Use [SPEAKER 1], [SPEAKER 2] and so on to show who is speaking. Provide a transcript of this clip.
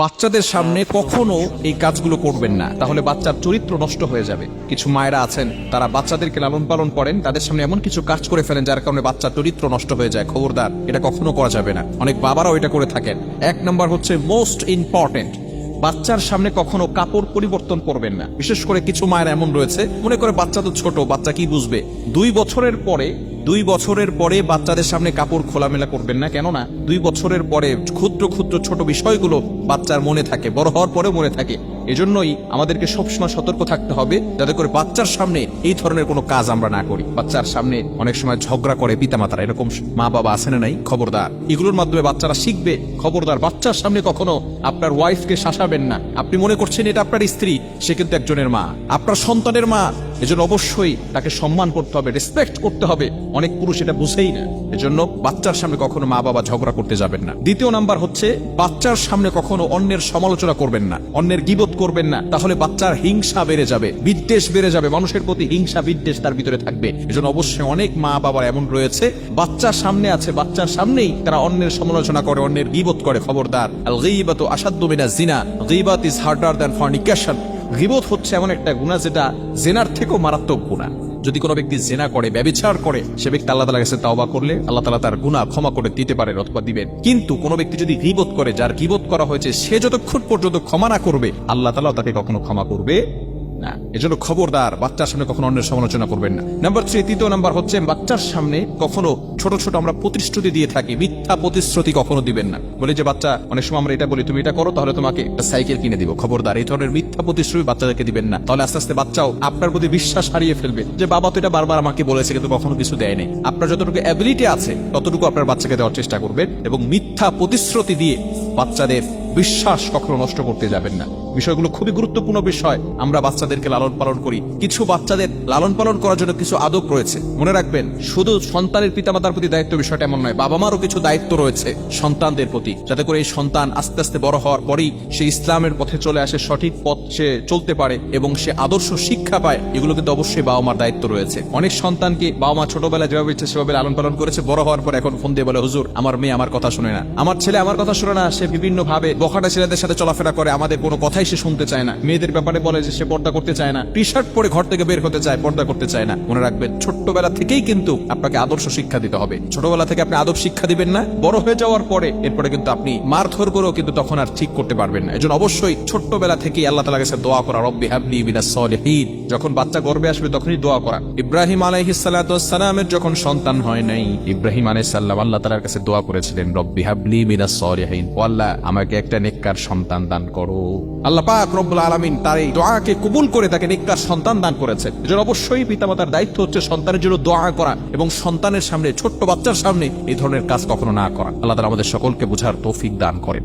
[SPEAKER 1] বাচ্চাদের সামনে কখনো এই কাজগুলো করবেন না, তাহলে বাচ্চার চরিত্র নষ্ট হয়ে যাবে। কিছু মায়েরা আছেন, তারা বাচ্চাদেরকে লালন পালন করেন, তাদের সামনে এমন কিছু কাজ করে ফেলেন যার কারণে বাচ্চার চরিত্র নষ্ট হয়ে যায়। খবরদার, এটা কখনো করা যাবে না। অনেক বাবারাও এটা করে থাকেন। এক নম্বর হচ্ছে মোস্ট ইম্পর্টেন্ট, বাচ্চার সামনে কখনো কাপড় পরিবর্তন করবেন না। বিশেষ করে কিছু মায়ের এমন রয়েছে, মনে করে বাচ্চা তো ছোট, বাচ্চা কি বুঝবে। 2 বছরের পরে বাচ্চাদের সামনে কাপড় খোলামেলা করবেন না। কেননা 2 বছরের পরে ক্ষুদ্র ক্ষুদ্র ছোট বিষয়গুলো বাচ্চার মনে থাকে, বড় হওয়ার পরেও মনে থাকে। এজন্যই আমাদেরকে সবসময় সতর্ক থাকতে হবে যাতে করে বাচ্চার সামনে এই ধরনের কোনো কাজ আমরা না করি। বাচ্চার সামনে অনেক সময় ঝগড়া করে পিতামাতারা, এরকম মা বাবা আছে না নাই? খবরদার, এগুলোর মাধ্যমে বাচ্চারা শিখবে। খবরদার, বাচ্চার সামনে কখনো আপনার ওয়াইফকে শাসাবেন না। আপনি মনে করছেন এটা আপনার স্ত্রী, সে কিন্তু একজনের মা, আপনার সন্তানের মা। এজন্য অবশ্যই তাকে সম্মান করতে হবে, রেসপেক্ট করতে হবে। অনেক পুরুষ এটা বুঝেই না। এজন্য বাচ্চার সামনে কখনো মা বাবা ঝগড়া করতে যাবেন না। দ্বিতীয় নাম্বার হচ্ছে, বাচ্চার সামনে কখনো অন্যের সমালোচনা করবেন না, অন্যের গীবত করবেন না। তাহলে বাচ্চার হিংসা বেড়ে যাবে, বিদ্বেষ বেড়ে যাবে, মানুষের প্রতি হিংসা বিদ্বেষ তার ভিতরে থাকবে। এজন্য অবশ্যই অনেক মা বাবা এমন রয়েছে, বাচ্চার সামনে আছে, বাচ্চার সামনেই তারা অন্যের সমালোচনা করে, অন্যের গীবত করে। খবরদার, আল গীবাতু আশাদ্দু মিনাজ জিনা, গীবাত ইজ হার্ডার দ্যান ফরনিকেশন। গীবত হচ্ছে এমন একটা গুনাহ যেটা জেনার থেকেও মারাত্মক গুনাহ। যদি কোনো ব্যক্তি জেনা করে, ব্যভিচার করে, সে ব্যক্তি আল্লাহ তাআলার কাছে তাওবা করলে আল্লাহ তাআলা তার গুনাহ ক্ষমা করে দিতে পারেন অথবা দিবেন। কিন্তু কোনো ব্যক্তি যদি গীবত করে, যার গীবত করা হয়েছে, সে যতক্ষণ পর্যন্ত ক্ষমা না করবে আল্লাহ তাআলা তাকে কখনো ক্ষমা করবে না। এজন্য খবরদার, বাচ্চার সামনে কখনো অন্যের সমালোচনা করবেন না। নাম্বার 3, তৃতীয় নাম্বার হচ্ছে, বাচ্চার সামনে কখনো ছোট ছোট আমরা প্রতিশ্রুতি দিয়ে থাকি, মিথ্যা প্রতিশ্রুতি কখনো দিবেন না। বলি যে বাচ্চা, অনেক সময় আমরা এটা বলি, তুমি এটা করো তাহলে তোমাকে একটা সাইকেল কিনে দিব। খবরদার, এই ধরনের মিথ্যা প্রতিশ্রুতি বাচ্চাদেরকে দিবেন না। তাহলে আস্তে আস্তে বাচ্চাও আপনার প্রতি বিশ্বাস হারিয়ে ফেলবে যে বাবা তো এটা বারবার আমাকে বলেছে কিন্তু কখনো কিছু দেয়নি। আপনার যতটুকু অ্যাবিলিটি আছে ততটুকু আপনার বাচ্চাকে দেওয়ার চেষ্টা করবেন, এবং মিথ্যা প্রতিশ্রুতি দিয়ে বাচ্চাদের বিশ্বাস কখনো নষ্ট করতে যাবেন না। বিষয়গুলো খুবই গুরুত্বপূর্ণ বিষয়। আমরা বাচ্চাদেরকে লালন পালন করি, কিছু বাচ্চাদের লালন পালন করার জন্য কিছু আদব রয়েছে। মনে রাখবেন, শুধু সন্তানের পিতামাতার প্রতি দায়িত্ব বিষয়টা এমন নয়, বাবা মারও কিছু দায়িত্ব রয়েছে সন্তানদের প্রতি, যাতে করে এই সন্তান আস্তে আস্তে বড় হওয়ার পরেই সে ইসলামের পথে চলে আসে, সঠিক পথ সে চলতে পারে এবং সে আদর্শ শিক্ষা পায়। এগুলো কিন্তু অবশ্যই বাবা মার দায়িত্ব রয়েছে। অনেক সন্তানকে বাবা মা ছোটবেলায় যেভাবে ইচ্ছে সেভাবে লালন পালন করেছে, বড় হওয়ার পর এখন ফোন দিয়ে বলে, হুজুর আমার মেয়ে আমার কথা শুনে না, আমার ছেলে আমার কথা শুনে না, সে বিভিন্ন ভাবে বখাটা ছেলেদের সাথে চলাফেরা করে, আমাদের কোনো কথাই সে শুনতে চায় না। মেয়েদের ব্যাপারে বলে যে সে পর্দা করতে চায় না, টি শার্ট পরে ঘর থেকে বের হতে চায়, পর্দা করতে চায় না। মনে রাখবেন, ছোট্টবেলা থেকেই কিন্তু আপনাকে আদর্শ শিক্ষা দিতে হবে। ছোটবেলা থেকে আপনি আদব শিক্ষা দিবেন না, বড় হয়ে যাওয়ার পরে এরপরে কিন্তু আপনি মারধর করেও কিন্তু তখন আর ঠিক করতে পারবেন না। এজন্য অবশ্যই ছোট্টবেলা থেকেই আল্লাহ তাআলার কাছে দোয়া করা, রব্বি হাবলি মিনাস সলিহিন। যখন বাচ্চা গর্ভে আসবে তখনই দোয়া করা। ইব্রাহিম আলাইহিস সালাতু ওয়াস সালামের যখন সন্তান হয় নাই, ইব্রাহিম আলাইহিস সালাম আল্লাহ তাআলার কাছে দোয়া করেছিলেন, রব্বি হাবলি মিনাস সলিহিন, ও আল্লাহ আমাকে একটা নেককার সন্তান দান করো। আল্লাহ পাক রব্বুল আলামিন তার এই দোয়াকে কবুল করে তাকে নেককার সন্তান দান করেছেন। এজন্য অবশ্যই পিতামাতার দায়িত্ব হচ্ছে সন্তানের জন্য দোয়া করা এবং সন্তানের সামনে, ছোট্ট বাচ্চার সামনে এই ধরনের কাজ কখনো না করা। আল্লাহ তাআলা আমাদের সকলকে বুঝার তৌফিক দান করেন।